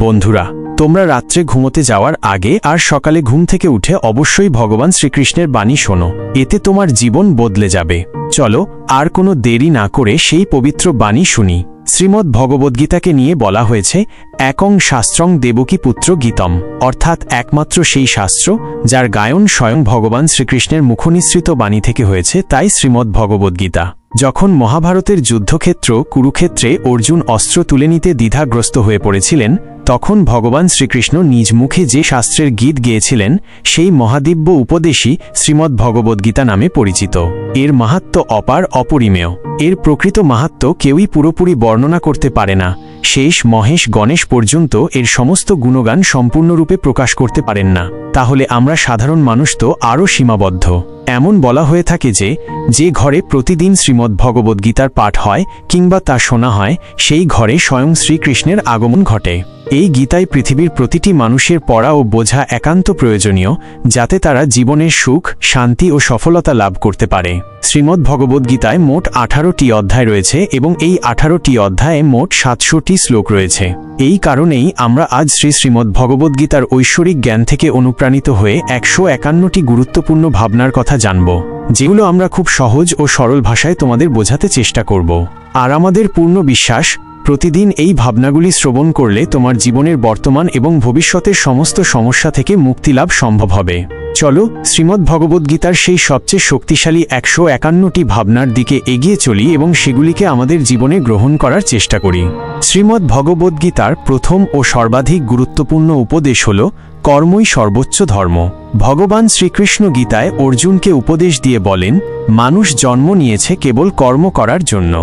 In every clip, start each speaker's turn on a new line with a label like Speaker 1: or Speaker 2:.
Speaker 1: বন্ধুরা, তোমরা রাত্রে ঘুমোতে যাওয়ার আগে আর সকালে ঘুম থেকে উঠে অবশ্যই ভগবান শ্রীকৃষ্ণের বাণী শোনো। এতে তোমার জীবন বদলে যাবে। চলো আর কোনো দেরি না করে সেই পবিত্র বাণী শুনি। শ্রীমদ্ ভগবদ্গীতাকে নিয়ে বলা হয়েছে একং শাস্ত্রং দেবকী পুত্র গীতম, অর্থাৎ একমাত্র সেই শাস্ত্র যার গায়ন স্বয়ং ভগবান শ্রীকৃষ্ণের মুখনিসৃত বাণী থেকে হয়েছে, তাই শ্রীমদ্ ভগবদ্গীতা। যখন মহাভারতের যুদ্ধক্ষেত্র কুরুক্ষেত্রে অর্জুন অস্ত্র তুলে নিতে দ্বিধাগ্রস্ত হয়ে পড়েছিলেন, তখন ভগবান শ্রীকৃষ্ণ নিজ মুখে যে শাস্ত্রের গীত গেয়েছিলেন সেই মহাদিব্য উপদেশই শ্রীমদ্ ভগবদ্গীতা নামে পরিচিত। এর মাহাত্ম্য অপার, অপরিমেয়। এর প্রকৃত মাহাত্ম্য কেউই পুরোপুরি বর্ণনা করতে পারে না। শেষ মহেশ গণেশ পর্যন্ত এর সমস্ত গুণগান সম্পূর্ণরূপে প্রকাশ করতে পারেন না। তাহলে আমরা সাধারণ মানুষ তো আরও সীমাবদ্ধ। এমন বলা হয়ে থাকে যে ঘরে প্রতিদিন শ্রীমদ্ ভগবদ্গীতার পাঠ হয় কিংবা তা শোনা হয়, সেই ঘরে স্বয়ং শ্রীকৃষ্ণের আগমন ঘটে। এই গীতায় পৃথিবীর প্রতিটি মানুষের পড়া ও বোঝা একান্ত প্রয়োজনীয়, যাতে তারা জীবনের সুখ, শান্তি ও সফলতা লাভ করতে পারে। শ্রীমদ্ ভগবদ্গীতায় মোট 18টি অধ্যায় রয়েছে এবং এই 18টি অধ্যায়ে মোট 700টি শ্লোক রয়েছে। এই কারণেই আমরা আজ শ্রীমদ্ ভগবদ্গীতার ঐশ্বরিক জ্ঞান থেকে অনুপ্রাণিত হয়ে 151টি গুরুত্বপূর্ণ ভাবনার কথা জানব, যেগুলো আমরা খুব সহজ ও সরল ভাষায় তোমাদের বোঝাতে চেষ্টা করব। আর আমাদের পূর্ণ বিশ্বাস, প্রতিদিন এই ভাবনাগুলি শ্রবণ করলে তোমার জীবনের বর্তমান এবং ভবিষ্যতের সমস্ত সমস্যা থেকে মুক্তিলাভ সম্ভব হবে। চলো শ্রীমদ্ ভগবদ্গীতার সেই সবচেয়ে শক্তিশালী 151টি ভাবনার দিকে এগিয়ে চলি এবং সেগুলিকে আমাদের জীবনে গ্রহণ করার চেষ্টা করি। শ্রীমদ্ ভগবদ্গীতার প্রথম ও সর্বাধিক গুরুত্বপূর্ণ উপদেশ হল কর্মই সর্বোচ্চ ধর্ম। ভগবান শ্রীকৃষ্ণ গীতায় অর্জুনকে উপদেশ দিয়ে বলেন, মানুষ জন্ম নিয়েছে কেবল কর্ম করার জন্য,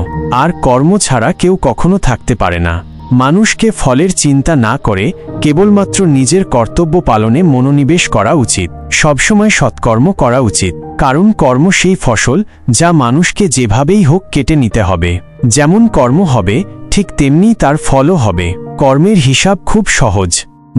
Speaker 1: আর কর্ম ছাড়া কেউ কখনো থাকতে পারে না। মানুষকে ফলের চিন্তা না করে কেবলমাত্র নিজের কর্তব্য পালনে মনোনিবেশ করা উচিত। সবসময় সৎকর্ম করা উচিত, কারণ কর্ম সেই ফসল যা মানুষকে যেভাবেই হোক কেটে নিতে হবে। যেমন কর্ম হবে ঠিক তেমনি তার ফলও হবে। কর্মের হিসাব খুব সহজ।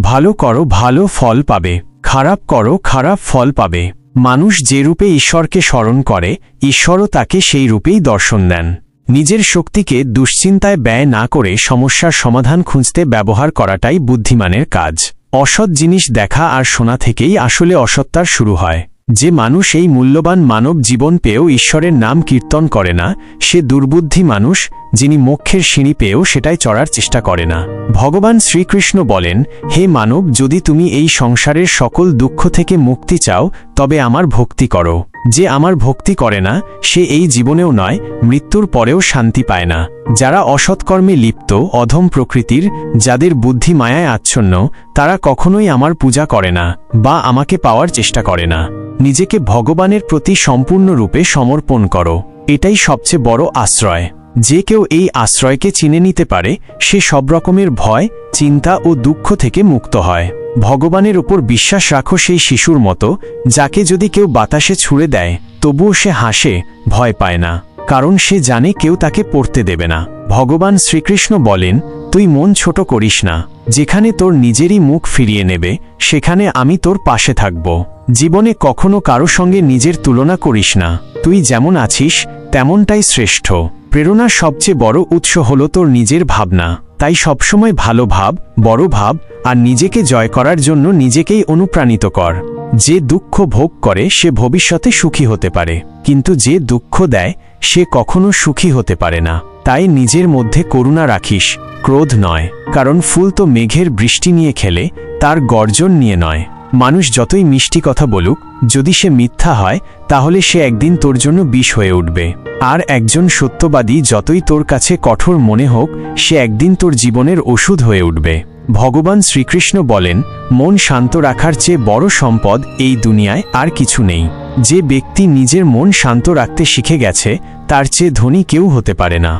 Speaker 1: ভালো করো, ভালো ফল পাবে। খারাপ করো, খারাপ ফল পাবে। মানুষ যে রূপে ঈশ্বরকে স্মরণ করে, ঈশ্বরও তাকে সেই রূপেই দর্শন দেন। নিজের শক্তিকে দুশ্চিন্তায় ব্যয় না করে সমস্যার সমাধান খুঁজতে ব্যবহার করাটাই বুদ্ধিমানের কাজ। অসৎ জিনিস দেখা আর শোনা থেকেই আসলে অসত্যার শুরু হয়। যে মানুষ এই মূল্যবান মানব জীবন পেয়েও ঈশ্বরের নাম কীর্তন করে না, সে দুর্বুদ্ধি মানুষ, যিনি মোক্ষের সিঁড়ি পেয়েও সেটাই চড়ার চেষ্টা করে না। ভগবান শ্রীকৃষ্ণ বলেন, হে মানব, যদি তুমি এই সংসারের সকল দুঃখ থেকে মুক্তি চাও তবে আমার ভক্তি করো। যে আমার ভক্তি করে না সে এই জীবনেও নয়, মৃত্যুর পরেও শান্তি পায় না। যারা অসৎকর্মে লিপ্ত, অধম প্রকৃতির, যাদের বুদ্ধি মায়ায় আচ্ছন্ন, তারা কখনোই আমার পূজা করে না বা আমাকে পাওয়ার চেষ্টা করে না। নিজেকে ভগবানের প্রতি সম্পূর্ণরূপে সমর্পণ করো, এটাই সবচেয়ে বড় আশ্রয়। যে কেউ এই আশ্রয়কে চিনে নিতে পারে, সে সব রকমের ভয়, চিন্তা ও দুঃখ থেকে মুক্ত হয়। ভগবানের উপর বিশ্বাস রাখো সেই শিশুর মতো, যাকে যদি কেউ বাতাসে ছুঁড়ে দেয় তবুও সে হাসে, ভয় পায় না, কারণ সে জানে কেউ তাকে পড়তে দেবে না। ভগবান শ্রীকৃষ্ণ বলেন, তুই মন ছোট করিস না। যেখানে তোর নিজেরই মুখ ফিরিয়ে নেবে, সেখানে আমি তোর পাশে থাকব। জীবনে কখনো কারো সঙ্গে নিজের তুলনা করিস না। তুই যেমন আছিস তেমনটাই শ্রেষ্ঠ। প্রেরণার সবচেয়ে বড় উৎস হল তোর নিজের ভাবনা। তাই সবসময় ভালো ভাব, বড় ভাব, আর নিজেকে জয় করার জন্য নিজেকেই অনুপ্রাণিত কর। যে দুঃখ ভোগ করে সে ভবিষ্যতে সুখী হতে পারে, কিন্তু যে দুঃখ দেয় সে কখনো সুখী হতে পারে না। তাই নিজের মধ্যে করুণা রাখিস, ক্রোধ নয়, কারণ ফুল তো মেঘের বৃষ্টি নিয়ে খেলে, তার গর্জন নিয়ে নয়। মানুষ যতই মিষ্টি কথা বলুক, যদি সে মিথ্যা হয় তাহলে সে একদিন তোর জন্য বিষ হয়ে উঠবে। আর একজন সত্যবাদী যতই তোর কাছে কঠোর মনে হোক, সে একদিন তোর জীবনের ওষুধ হয়ে উঠবে। ভগবান শ্রীকৃষ্ণ বলেন, মন শান্ত রাখার চেয়ে বড় সম্পদ এই দুনিয়ায় আর কিছু নেই। যে ব্যক্তি নিজের মন শান্ত রাখতে শিখে গেছে, তার চেয়ে ধনী কেউ হতে পারে না।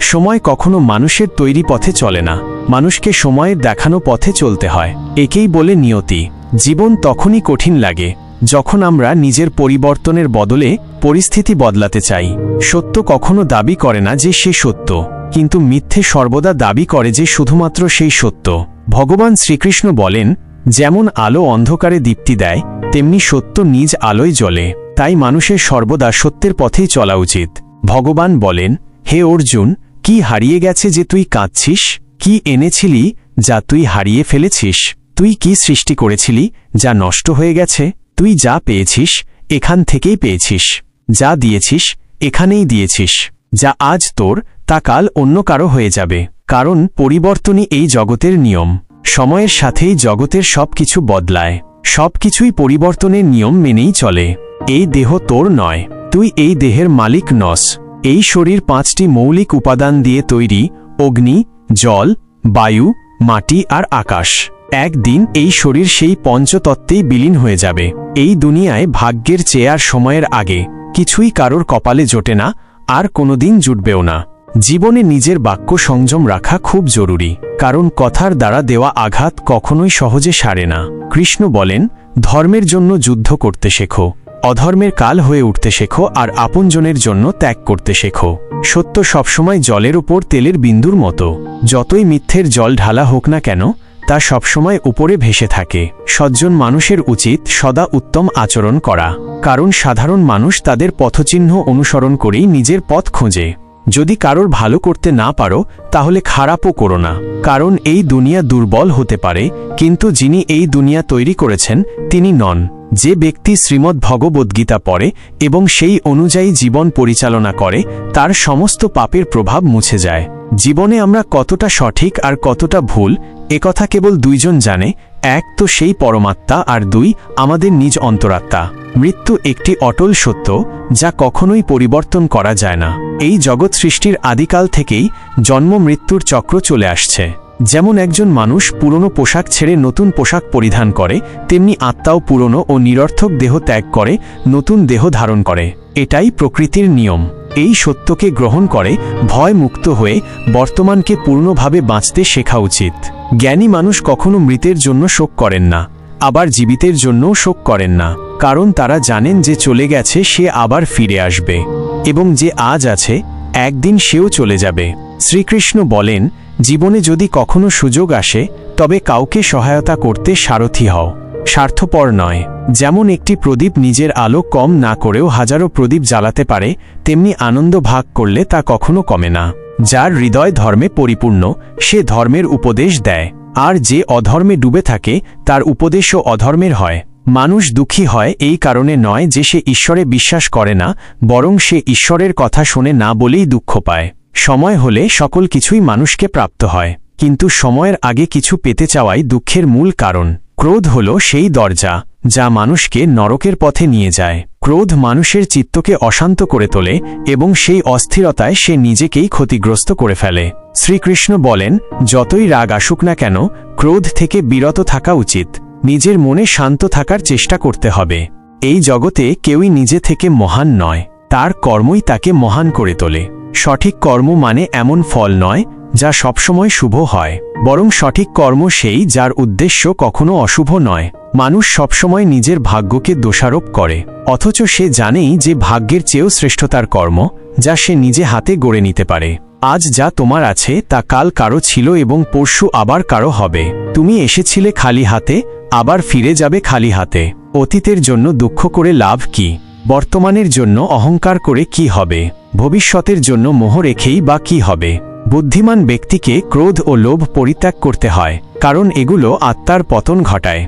Speaker 1: সময় কখনো মানুষের তৈরি পথে চলে না, মানুষকে সময়ের দেখানো পথে চলতে হয়। একেই বলে নিয়তি। জীবন তখনই কঠিন লাগে যখন আমরা নিজের পরিবর্তনের বদলে পরিস্থিতি বদলাতে চাই। সত্য কখনো দাবি করে না যে সে সত্য, কিন্তু মিথ্যে সর্বদা দাবি করে যে শুধুমাত্র সেই সত্য। ভগবান শ্রীকৃষ্ণ বলেন, যেমন আলো অন্ধকারে দীপ্তি দেয়, তেমনি সত্য নিজ আলোয় জ্বলে। তাই মানুষের সর্বদা সত্যের পথেই চলা উচিত। ভগবান বলেন, হে অর্জুন, কি হারিয়ে গেছে যে তুই কাঁদছিস? কি এনেছিলি যা তুই হারিয়ে ফেলেছিস? তুই কি সৃষ্টি করেছিলি যা নষ্ট হয়ে গেছে? তুই যা পেয়েছিস এখান থেকেই পেয়েছিস, যা দিয়েছিস এখানেই দিয়েছিস। যা আজ তোর তা কাল অন্য কারো হয়ে যাবে, কারণ পরিবর্তনই এই জগতের নিয়ম। সময়ের সাথেই জগতের সবকিছু বদলায়, সবকিছুই পরিবর্তনের নিয়ম মেনেই চলে। এই দেহ তোর নয়, তুই এই দেহের মালিক নস। এই শরীর 5টি মৌলিক উপাদান দিয়ে তৈরি: অগ্নি, জল, বায়ু, মাটি আর আকাশ। একদিন এই শরীর সেই পঞ্চতত্ত্বেই বিলীন হয়ে যাবে। এই দুনিয়ায় ভাগ্যের চেয়ে আর সময়ের আগে কিছুই কারোর কপালে জোটে না, আর কোনোদিন জুটবেও না। জীবনে নিজের বাক্য সংযম রাখা খুব জরুরি, কারণ কথার দ্বারা দেওয়া আঘাত কখনোই সহজে সারে না। কৃষ্ণ বলেন, ধর্মের জন্য যুদ্ধ করতে শেখো, অধর্মের কাল হয়ে উঠতে শেখো, আর আপনজনের জন্য ত্যাগ করতে শেখো। সত্য সবসময় জলের উপর তেলের বিন্দুর মতো। যতই মিথ্যের জল ঢালা হোক না কেন, তা সবসময় উপরে ভেসে থাকে। সজ্জন মানুষের উচিত সদা উত্তম আচরণ করা, কারণ সাধারণ মানুষ তাদের পথচিহ্ন অনুসরণ করেই নিজের পথ খোঁজে। যদি কারোর ভালো করতে না পারো তাহলে খারাপও করো না, কারণ এই দুনিয়া দুর্বল হতে পারে, কিন্তু যিনি এই দুনিয়া তৈরি করেছেন তিনি নন। যে ব্যক্তি শ্রীমদ্ ভগবদ্গীতা পড়ে এবং সেই অনুযায়ী জীবন পরিচালনা করে, তার সমস্ত পাপের প্রভাব মুছে যায়। জীবনে আমরা কতটা সঠিক আর কতটা ভুল একথা কেবল দুইজন জানে, এক তো সেই পরমাত্মা, আর দুই আমাদের নিজ অন্তরাত্মা। মৃত্যু একটি অটল সত্য যা কখনোই পরিবর্তন করা যায় না। এই জগৎ সৃষ্টির আদিকাল থেকেই জন্ম মৃত্যুর চক্র চলে আসছে। যেমন একজন মানুষ পুরনো পোশাক ছেড়ে নতুন পোশাক পরিধান করে, তেমনি আত্মাও পুরনো ও নিরর্থক দেহ ত্যাগ করে নতুন দেহ ধারণ করে। এটাই প্রকৃতির নিয়ম। এই সত্যকে গ্রহণ করে ভয় মুক্ত হয়ে বর্তমানকে পূর্ণভাবে বাঁচতে শেখা উচিত। জ্ঞানী মানুষ কখনো মৃতের জন্য শোক করেন না, আবার জীবিতের জন্যও শোক করেন না, কারণ তারা জানেন যে চলে গেছে সে আবার ফিরে আসবে, এবং যে আজ আছে একদিন সেও চলে যাবে। শ্রীকৃষ্ণ বলেন, জীবনে যদি কখনো সুযোগ আসে তবে কাউকে সহায়তা করতে সারথি হও, স্বার্থপর নয়। যেমন একটি প্রদীপ নিজের আলো কম না করেও হাজারো প্রদীপ জ্বালাতে পারে, তেমনি আনন্দ ভাগ করলে তা কখনো কমে না। যার হৃদয় ধর্মে পরিপূর্ণ সে ধর্মের উপদেশ দেয়, আর যে অধর্মে ডুবে থাকে তার উপদেশও অধর্মের হয়। মানুষ দুঃখী হয় এই কারণে নয় যে সে ঈশ্বরে বিশ্বাস করে না, বরং সে ঈশ্বরের কথা শোনে না বলেই দুঃখ পায়। সময় হলে সকল কিছুই মানুষকে প্রাপ্ত হয়, কিন্তু সময়ের আগে কিছু পেতে চাওয়াই দুঃখের মূল কারণ। ক্রোধ হল সেই দরজা যা মানুষকে নরকের পথে নিয়ে যায়। ক্রোধ মানুষের চিত্তকে অশান্ত করে তোলে এবং সেই অস্থিরতায় সে নিজেকেই ক্ষতিগ্রস্ত করে ফেলে। শ্রীকৃষ্ণ বলেন, যতই রাগ আসুক না কেন ক্রোধ থেকে বিরত থাকা উচিত। নিজের মনে শান্ত থাকার চেষ্টা করতে হবে। এই জগতে কেউই নিজে থেকে মহান নয়, তার কর্মই তাকে মহান করে তোলে। সঠিক কর্ম মানে এমন ফল নয় যা সবসময় শুভ হয়, বরং সঠিক কর্ম সেই যার উদ্দেশ্য কখনো অশুভ নয়। মানুষ সবসময় নিজের ভাগ্যকে দোষারোপ করে, অথচ সে জানেই যে ভাগ্যের চেয়েও শ্রেষ্ঠ তার কর্ম, যা সে নিজে হাতে গড়ে নিতে পারে। আজ যা তোমার আছে তা কাল কারো ছিল এবং পরশু আবার কারো হবে। তুমি এসেছিলে খালি হাতে, আবার ফিরে যাবে খালি হাতে। অতীতের জন্য দুঃখ করে লাভ কি? বর্তমানের জন্য অহংকার করে কি হবে? ভবিষ্যতের জন্য মোহ রেখেই বা কি হবে? বুদ্ধিমান ব্যক্তিকে ক্রোধ ও লোভ পরিত্যাগ করতে হয়, কারণ এগুলো আত্মার পতন ঘটায়।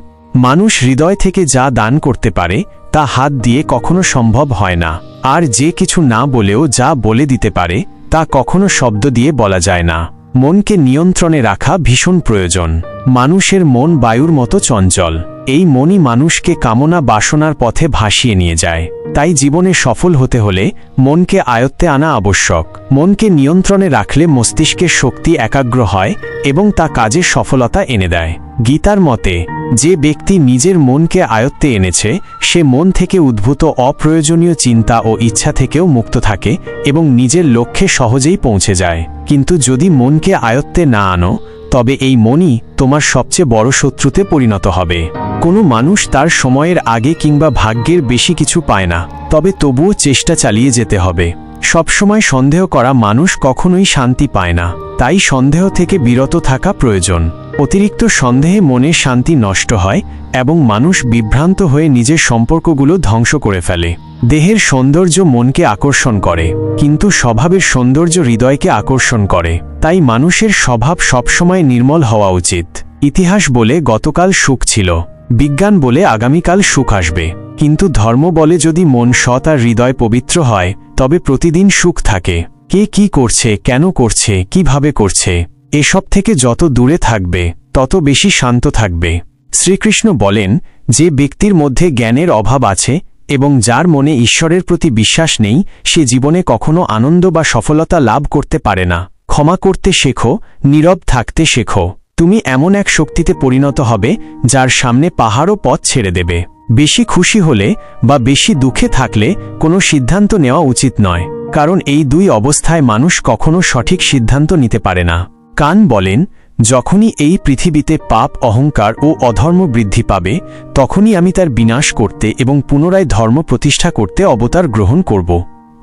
Speaker 1: মানুষ হৃদয় থেকে যা দান করতে পারে তা হাত দিয়ে কখনো সম্ভব হয় না, আর যে কিছু না বলেও যা বলে দিতে পারে তা কখনো শব্দ দিয়ে বলা যায় না। মনকে নিয়ন্ত্রণে রাখা ভীষণ প্রয়োজন। মানুষের মন বায়ুর মতো চঞ্চল, এই মনই মানুষকে কামনা বাসনার পথে ভাসিয়ে নিয়ে যায়। তাই জীবনে সফল হতে হলে মনকে আয়ত্তে আনা আবশ্যক। মনকে নিয়ন্ত্রণে রাখলে মস্তিষ্কের শক্তি একাগ্র হয় এবং তা কাজে সফলতা এনে দেয়। গীতার মতে, যে ব্যক্তি নিজের মনকে আয়ত্তে এনেছে সে মন থেকে উদ্ভূত অপ্রয়োজনীয় চিন্তা ও ইচ্ছা থেকেও মুক্ত থাকে এবং নিজের লক্ষ্যে সহজেই পৌঁছে যায়। কিন্তু যদি মনকে আয়ত্তে না আনো, তবে এই মনই তোমার সবচেয়ে বড় শত্রুতে পরিণত হবে। কোনো মানুষ তার সময়ের আগে কিংবা ভাগ্যের বেশি কিছু পায় না, তবে তবুও চেষ্টা চালিয়ে যেতে হবে। সবসময় সন্দেহ করা মানুষ কখনোই শান্তি পায় না। তাই সন্দেহ থেকে বিরত থাকা প্রয়োজন। অতিরিক্ত সন্দেহে মনের শান্তি নষ্ট হয় এবং মানুষ বিভ্রান্ত হয়ে নিজের সম্পর্কগুলো ধ্বংস করে ফেলে। দেহের সৌন্দর্য মনকে আকর্ষণ করে, কিন্তু স্বভাবের সৌন্দর্য হৃদয়কে আকর্ষণ করে। তাই মানুষের স্বভাব সবসময় নির্মল হওয়া উচিত। ইতিহাস বলে গতকাল সুখ ছিল, বিজ্ঞান বলে আগামীকাল সুখ আসবে, কিন্তু ধর্ম বলে যদি মন সৎ আর হৃদয় পবিত্র হয় তবে প্রতিদিন সুখ থাকে। কে কি করছে, কেন করছে, কিভাবে করছে, এসব থেকে যত দূরে থাকবে তত বেশি শান্ত থাকবে। শ্রীকৃষ্ণ বলেন, যে ব্যক্তির মধ্যে জ্ঞানের অভাব আছে এবং যার মনে ঈশ্বরের প্রতি বিশ্বাস নেই, সে জীবনে কখনো আনন্দ বা সফলতা লাভ করতে পারে না। ক্ষমা করতে শেখো, নীরব থাকতে শেখো। তুমি এমন এক শক্তিতে পরিণত হবে যার সামনে পাহাড়ও পথ ছেড়ে দেবে। বেশি খুশি হলে বা বেশি দুঃখে থাকলে কোনো সিদ্ধান্ত নেওয়া উচিত নয়, কারণ এই দুই অবস্থায় মানুষ কখনো সঠিক সিদ্ধান্ত নিতে পারে না। কান বলেন, যখনই এই পৃথিবীতে পাপ, অহংকার ও অধর্ম বৃদ্ধি পাবে তখনই আমি তার বিনাশ করতে এবং পুনরায় ধর্ম প্রতিষ্ঠা করতে অবতার গ্রহণ করব।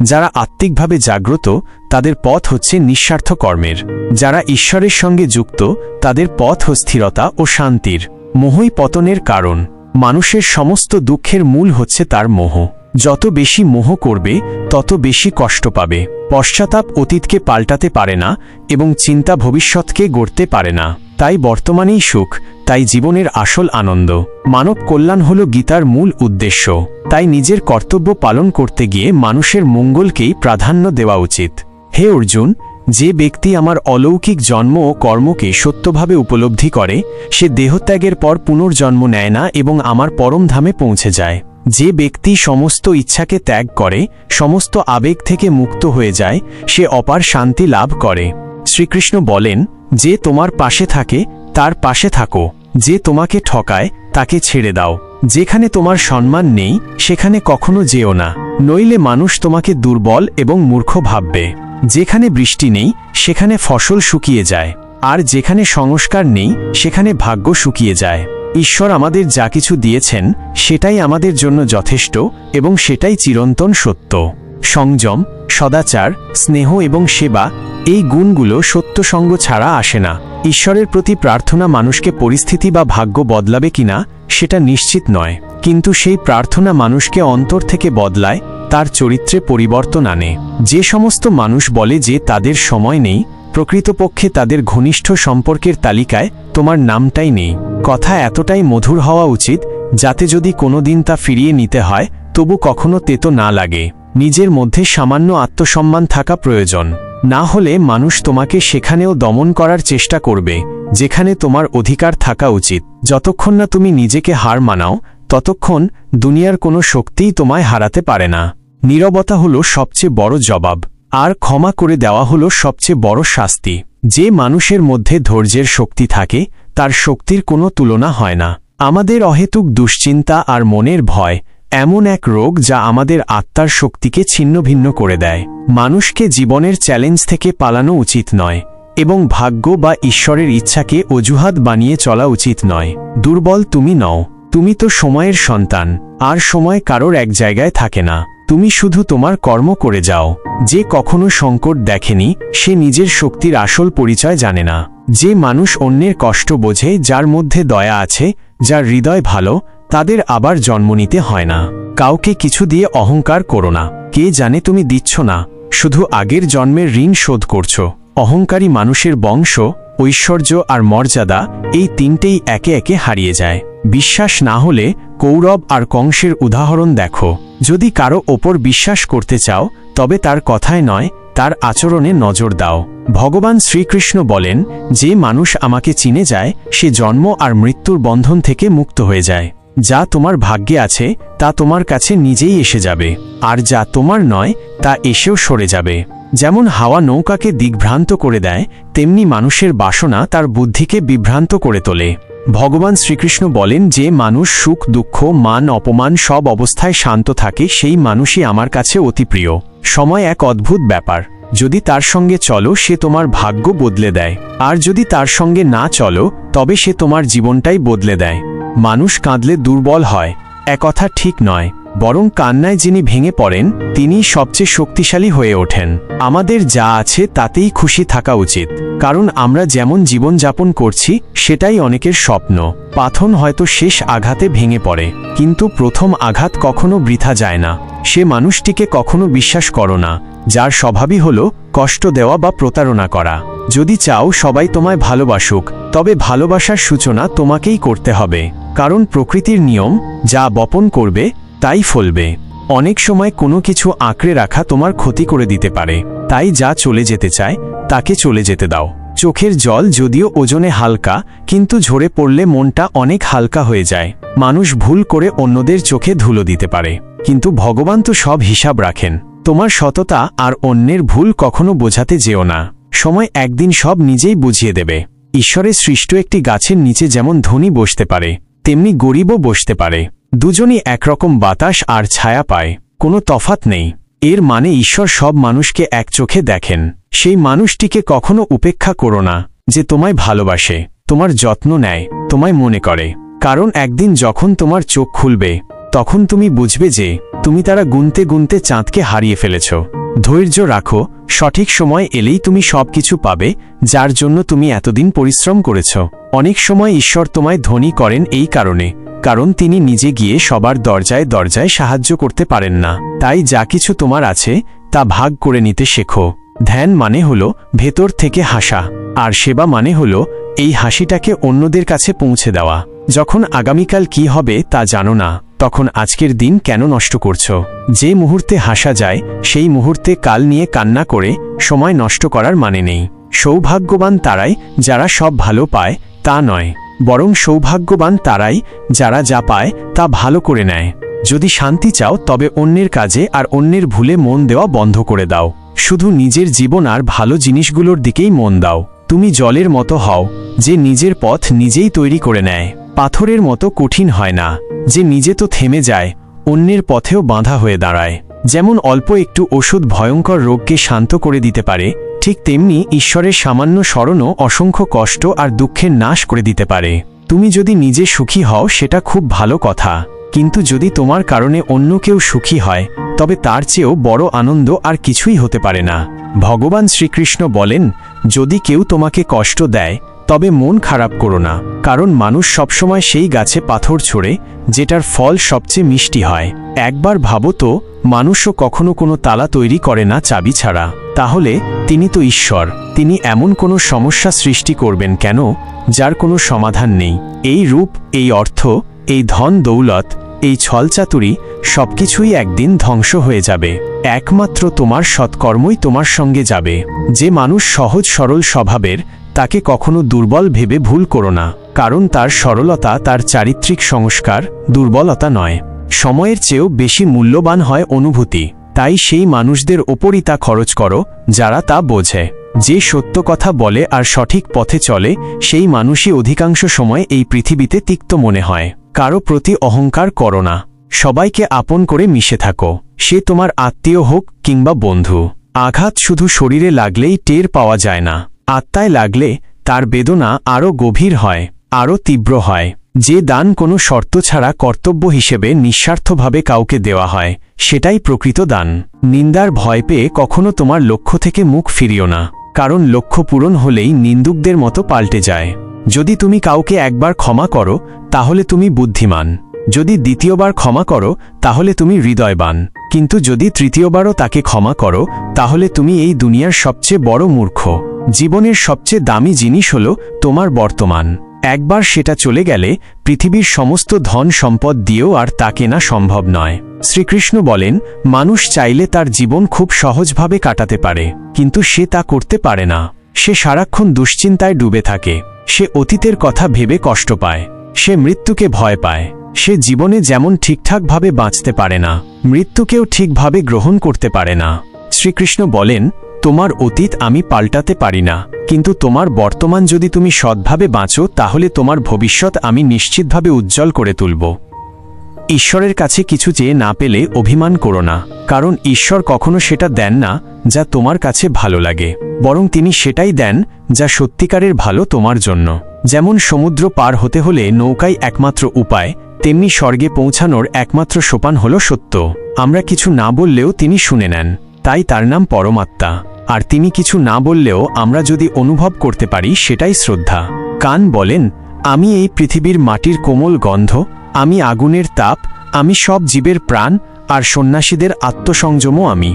Speaker 1: যারা আত্মিকভাবে জাগ্রত তাদের পথ হচ্ছে নিঃস্বার্থ কর্মের। যারা ঈশ্বরের সঙ্গে যুক্ত তাদের পথ স্থিরতা ও শান্তির। মোহই পতনের কারণ। মানুষের সমস্ত দুঃখের মূল হচ্ছে তার মোহ। যত বেশি মোহ করবে তত বেশি কষ্ট পাবে। পশ্চাতাপ অতীতকে পাল্টাতে পারে না এবং চিন্তা ভবিষ্যৎকে গড়তে পারে না। তাই বর্তমানেই সুখ, তাই জীবনের আসল আনন্দ। মানব কল্যাণ হল গীতার মূল উদ্দেশ্য। তাই নিজের কর্তব্য পালন করতে গিয়ে মানুষের মঙ্গলকেই প্রাধান্য দেওয়া উচিত। হে অর্জুন, যে ব্যক্তি আমার অলৌকিক জন্ম ও কর্মকে সত্যভাবে উপলব্ধি করে সে দেহত্যাগের পর পুনর্জন্ম নেয় না এবং আমার পরম ধামে পৌঁছে যায়। যে ব্যক্তি সমস্ত ইচ্ছাকে ত্যাগ করে, সমস্ত আবেগ থেকে মুক্ত হয়ে যায়, সে অপার শান্তি লাভ করে। শ্রীকৃষ্ণ বলেন, যে তোমার পাশে থাকে তার পাশে থাকো, যে তোমাকে ঠকায় তাকে ছেড়ে দাও। যেখানে তোমার সম্মান নেই সেখানে কখনো যেও না, নইলে মানুষ তোমাকে দুর্বল এবং মূর্খ ভাববে। যেখানে বৃষ্টি নেই সেখানে ফসল শুকিয়ে যায়, আর যেখানে সংস্কার নেই সেখানে ভাগ্য শুকিয়ে যায়। ঈশ্বর আমাদের যা কিছু দিয়েছেন সেটাই আমাদের জন্য যথেষ্ট এবং সেটাই চিরন্তন সত্য। সংযম, সদাচার, স্নেহ এবং সেবা, এই গুণগুলো সত্যসঙ্গ ছাড়া আসে না। ঈশ্বরের প্রতি প্রার্থনা মানুষকে পরিস্থিতি বা ভাগ্য বদলাবে কিনা সেটা নিশ্চিত নয়, কিন্তু সেই প্রার্থনা মানুষকে অন্তর থেকে বদলায়, তার চরিত্রে পরিবর্তন আনে। যে সমস্ত মানুষ বলে যে তাদের সময় নেই, প্রকৃতপক্ষে তাদের ঘনিষ্ঠ সম্পর্কের তালিকায় তোমার নামটাই নেই। কথা এতটাই মধুর হওয়া উচিত যাতে যদি কোনোদিন তা ফিরিয়ে নিতে হয় তবু কখনো তেতো না লাগে। নিজের মধ্যে সামান্য আত্মসম্মান থাকা প্রয়োজন, না হলে মানুষ তোমাকে সেখানেও দমন করার চেষ্টা করবে যেখানে তোমার অধিকার থাকা উচিত। যতক্ষণ না তুমি নিজেকে হার মানাও ততক্ষণ দুনিয়ার কোনো শক্তিই তোমায় হারাতে পারে না। নীরবতা হলো সবচেয়ে বড় জবাব, আর ক্ষমা করে দেওয়া হলো সবচেয়ে বড় শাস্তি। যে মানুষের মধ্যে ধৈর্যের শক্তি থাকে তার শক্তির কোনো তুলনা হয় না। আমাদের অহেতুক দুশ্চিন্তা আর মনের ভয় এমন এক রোগ যা আমাদের আত্মার শক্তিকে ছিন্নভিন্ন করে দেয়। মানুষকে জীবনের চ্যালেঞ্জ থেকে পালানো উচিত নয় এবং ভাগ্য বা ঈশ্বরের ইচ্ছাকে অজুহাত বানিয়ে চলা উচিত নয়। দুর্বল তুমি নও, তুমি তো সময়ের সন্তান, আর সময় কারোর এক জায়গায় থাকে না। তুমি শুধু তোমার কর্ম করে যাও। যে কখনো সংকট দেখেনি সে নিজের শক্তির আসল পরিচয় জানে না। যে মানুষ অন্যের কষ্ট বোঝে, যার মধ্যে দয়া আছে, যার হৃদয় ভালো, তাদের আবার জন্ম নিতে হয় না। কাউকে কিছু দিয়ে অহংকার করো না। কে জানে তুমি দিচ্ছ না, শুধু আগের জন্মের ঋণ শোধ করছো। অহংকারী মানুষের বংশ, ঐশ্বর্য আর মর্যাদা এই তিনটেই একে একে হারিয়ে যায়। বিশ্বাস না হলে কৌরব আর কংসের উদাহরণ দেখো। যদি কারো ওপর বিশ্বাস করতে চাও তবে তার কথায় নয় তার আচরণে নজর দাও। ভগবান শ্রীকৃষ্ণ বলেন, যে মানুষ আমাকে চিনে যায় সে জন্ম আর মৃত্যুর বন্ধন থেকে মুক্ত হয়ে যায়। যা তোমার ভাগ্যে আছে তা তোমার কাছে নিজেই এসে যাবে, আর যা তোমার নয় তা এসেও সরে যাবে। যেমন হাওয়া নৌকাকে দিগ্ভ্রান্ত করে দেয়, তেমনি মানুষের বাসনা তার বুদ্ধিকে বিভ্রান্ত করে তোলে। ভগবান শ্রীকৃষ্ণ বলেন, যে মানুষ সুখ দুঃখ মান অপমান সব অবস্থায় শান্ত থাকে সেই মানুষই আমার কাছে অতি প্রিয়। সময় এক অদ্ভুত ব্যাপার, যদি তার সঙ্গে চলো সে তোমার ভাগ্য বদলে দেয়, আর যদি তার সঙ্গে না চলো তবে সে তোমার জীবনটাই বদলে দেয়। মানুষ কাঁদলে দুর্বল হয়, একথা ঠিক নয়, বরং কান্নায় যিনি ভেঙে পড়েন তিনিই সবচেয়ে শক্তিশালী হয়ে ওঠেন। আমাদের যা আছে তাতেই খুশি থাকা উচিত, কারণ আমরা যেমন জীবনযাপন করছি সেটাই অনেকের স্বপ্ন। পাথর হয়তো শেষ আঘাতে ভেঙে পড়ে, কিন্তু প্রথম আঘাত কখনো বৃথা যায় না। সে মানুষটিকে কখনো বিশ্বাস করো না যার স্বভাবই হলো কষ্ট দেওয়া বা প্রতারণা করা। যদি চাও সবাই তোমায় ভালোবাসুক, তবে ভালোবাসার সূচনা তোমাকেই করতে হবে, কারণ প্রকৃতির নিয়ম যা বপন করবে তাই ফলবে। অনেক সময় কোনো কিছু আঁকড়ে রাখা তোমার ক্ষতি করে দিতে পারে, তাই যা চলে যেতে চায় তাকে চলে যেতে দাও। চোখের জল যদিও ওজনে হালকা, কিন্তু ঝরে পড়লে মনটা অনেক হালকা হয়ে যায়। মানুষ ভুল করে অন্যদের চোখে ধুলো দিতে পারে, কিন্তু ভগবান তো সব হিসাব রাখেন। তোমার সততা আর অন্যের ভুল কখনো বোঝাতে যেও না, সময় একদিন সব নিজেই বুঝিয়ে দেবে। ঈশ্বরের সৃষ্ট একটি গাছের নিচে যেমন ধনী বসতে পারে, তেমনি গরিবও বসতে পারে। দুজনই একরকম বাতাস আর ছায়া পায়, কোনো তফাৎ নেই। এর মানে ঈশ্বর সব মানুষকে এক চোখে দেখেন। সেই মানুষটিকে কখনো উপেক্ষা করো না যে তোমায় ভালোবাসে, তোমার যত্ন নেয়, তোমায় মনে করে। কারণ একদিন যখন তোমার চোখ খুলবে তখন তুমি বুঝবে যে তুমি তারা গুনতে গুনতে চাঁদকে হারিয়ে ফেলেছ। ধৈর্য রাখো, সঠিক সময় এলেই তুমি সবকিছু পাবে যার জন্য তুমি এতদিন পরিশ্রম করেছ। অনেক সময় ঈশ্বর তোমায় ধনী করেন এই কারণ তিনি নিজে গিয়ে সবার দরজায় দরজায় সাহায্য করতে পারেন না। তাই যা কিছু তোমার আছে তা ভাগ করে নিতে শেখো। ধ্যান মানে হলো ভেতর থেকে হাসা, আর সেবা মানে হলো এই হাসিটাকে অন্যদের কাছে পৌঁছে দেওয়া। যখন আগামীকাল কি হবে তা জানো না, তখন আজকের দিন কেন নষ্ট করছো? যে মুহূর্তে হাসা যায় সেই মুহূর্তে কাল নিয়ে কান্না করে সময় নষ্ট করার মানে নেই। সৌভাগ্যবান তারাই যারা সব ভালো পায় তা নয়, বরং সৌভাগ্যবান তারাই যারা যা পায় তা ভালো করে নেয়। যদি শান্তি চাও তবে অন্যের কাজে আর অন্যের ভুলে মন দেওয়া বন্ধ করে দাও। শুধু নিজের জীবন আর ভালো জিনিসগুলোর দিকেই মন দাও। তুমি জলের মতো হও যে নিজের পথ নিজেই তৈরি করে নেয়। পাথরের মতো কঠিন হয় না যে নিজে তো থেমে যায়, অন্যের পথেও বাঁধা হয়ে দাঁড়ায়। যেমন অল্প একটু ওষুধ ভয়ঙ্কর রোগকে শান্ত করে দিতে পারে, ঠিক তেমনি ঈশ্বরের সামান্য স্মরণও অসংখ্য কষ্ট আর দুঃখের নাশ করে দিতে পারে। তুমি যদি নিজে সুখী হও সেটা খুব ভালো কথা, কিন্তু যদি তোমার কারণে অন্য কেউ সুখী হয় তবে তার চেয়েও বড় আনন্দ আর কিছুই হতে পারে না। ভগবান শ্রীকৃষ্ণ বলেন, যদি কেউ তোমাকে কষ্ট দেয় তবে মন খারাপ করো না, কারণ মানুষ সবসময় সেই গাছে পাথর ছোড়ে যেটার ফল সবচেয়ে মিষ্টি হয়। একবার ভাবো তো, মানুষও কখনো কোনো তালা তৈরি করে না চাবি ছাড়া। তাহলে তিনি তো ঈশ্বর, তিনি এমন কোনো সমস্যা সৃষ্টি করবেন কেন যার কোনো সমাধান নেই? এই রূপ, এই অর্থ, এই ধন দৌলত, এই ছলচাতুরি সবকিছুই একদিন ধ্বংস হয়ে যাবে। একমাত্র তোমার সৎকর্মই তোমার সঙ্গে যাবে। যে মানুষ সহজ সরল স্বভাবের তাকে কখনো দুর্বল ভেবে ভুল করো না, কারণ তার সরলতা তার চারিত্রিক সংস্কার, দুর্বলতা নয়। সময়ের চেয়েও বেশি মূল্যবান হয় অনুভূতি, তাই সেই মানুষদের ওপরই তা খরচ করো যারা তা বোঝে। যে সত্য কথা বলে আর সঠিক পথে চলে সেই মানুষই অধিকাংশ সময় এই পৃথিবীতে তিক্ত মনে হয়। কারো প্রতি অহংকার করো না, সবাইকে আপন করে মিশে থাকো, সে তোমার আত্মীয় হোক কিংবা বন্ধু। আঘাত শুধু শরীরে লাগলেই টের পাওয়া যায় না, আত্মায় লাগলে তার বেদনা আরও গভীর হয়, আরও তীব্র হয়। যে দান কোনো শর্ত ছাড়া কর্তব্য হিসেবে নিঃস্বার্থভাবে কাউকে দেওয়া হয় সেটাই প্রকৃত দান। নিন্দার ভয় পেয়ে কখনো তোমার লক্ষ্য থেকে মুখ ফিরিও না, কারণ লক্ষ্য পূরণ হলেই নিন্দুকদের মতো পাল্টে যায়। যদি তুমি কাউকে একবার ক্ষমা করো তাহলে তুমি বুদ্ধিমান, যদি দ্বিতীয়বার ক্ষমা করো তাহলে তুমি হৃদয়বান, কিন্তু যদি তৃতীয়বারও তাকে ক্ষমা করো তাহলে তুমি এই দুনিয়ার সবচেয়ে বড় মূর্খ। জীবনের সবচেয়ে দামি জিনিস হলো তোমার বর্তমান। একবার সেটা চলে গেলে পৃথিবীর সমস্ত ধন সম্পদ দিয়েও আর তা কেনা সম্ভব নয়। শ্রীকৃষ্ণ বলেন, মানুষ চাইলে তার জীবন খুব সহজভাবে কাটাতে পারে, কিন্তু সে তা করতে পারে না। সে সারাক্ষণ দুশ্চিন্তায় ডুবে থাকে, সে অতীতের কথা ভেবে কষ্ট পায়, সে মৃত্যুকে ভয় পায়। সে জীবনে যেমন ঠিকঠাকভাবে বাঁচতে পারে না, মৃত্যুকেও ঠিকভাবে গ্রহণ করতে পারে না। শ্রীকৃষ্ণ বলেন, তোমার অতীত আমি পাল্টাতে পারি না, কিন্তু তোমার বর্তমান যদি তুমি সৎভাবে বাঁচো তাহলে তোমার ভবিষ্যৎ আমি নিশ্চিতভাবে উজ্জ্বল করে তুলব। ঈশ্বরের কাছে কিছু চেয়ে না পেলে অভিমান করো না, কারণ ঈশ্বর কখনো সেটা দেন না যা তোমার কাছে ভালো লাগে, বরং তিনি সেটাই দেন যা সত্যিকারের ভালো তোমার জন্য। যেমন সমুদ্র পার হতে হলে নৌকাই একমাত্র উপায়, তেমনি স্বর্গে পৌঁছানোর একমাত্র সোপান হল সত্য। আমরা কিছু না বললেও তিনি শুনে নেন, তাই তার নাম পরমাত্মা। আর তিনি কিছু না বললেও আমরা যদি অনুভব করতে পারি সেটাই শ্রদ্ধা। কান বলেন, আমি এই পৃথিবীর মাটির কোমল গন্ধ, আমি আগুনের তাপ, আমি সব জীবের প্রাণ, আর সন্ন্যাসীদের আত্মসংযমও আমি।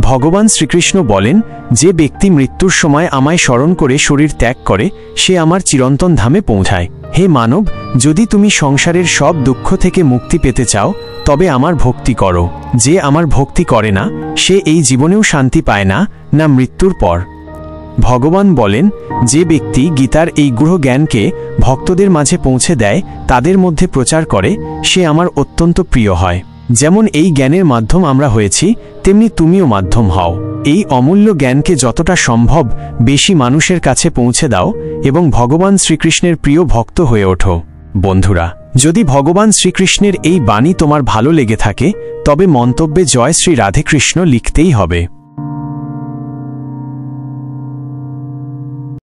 Speaker 1: ভগবান শ্রীকৃষ্ণ বলেন, যে ব্যক্তি মৃত্যুর সময় আমায় স্মরণ করে শরীর ত্যাগ করে সে আমার চিরন্তন ধামে পৌঁছায়। হে মানব, যদি তুমি সংসারের সব দুঃখ থেকে মুক্তি পেতে চাও তবে আমার ভক্তি করো। যে আমার ভক্তি করে না সে এই জীবনেও শান্তি পায় না, না মৃত্যুর পর। ভগবান বলেন, যে ব্যক্তি গীতার এই গূঢ় জ্ঞানকে ভক্তদের মাঝে পৌঁছে দেয়, তাদের মধ্যে প্রচার করে, সে আমার অত্যন্ত প্রিয় হয়। যেমন এই জ্ঞানের মাধ্যম আমরা হয়েছি, তেমনি তুমিও মাধ্যম হও। এই অমূল্য জ্ঞানকে যতটা সম্ভব বেশি মানুষের কাছে পৌঁছে দাও এবং ভগবান শ্রীকৃষ্ণের প্রিয় ভক্ত হয়ে ওঠো। বন্ধুরা, যদি ভগবান শ্রীকৃষ্ণের এই বাণী তোমার ভালো লেগে থাকে তবে মন্তব্যে জয় শ্রী রাধেকৃষ্ণ লিখতেই হবে।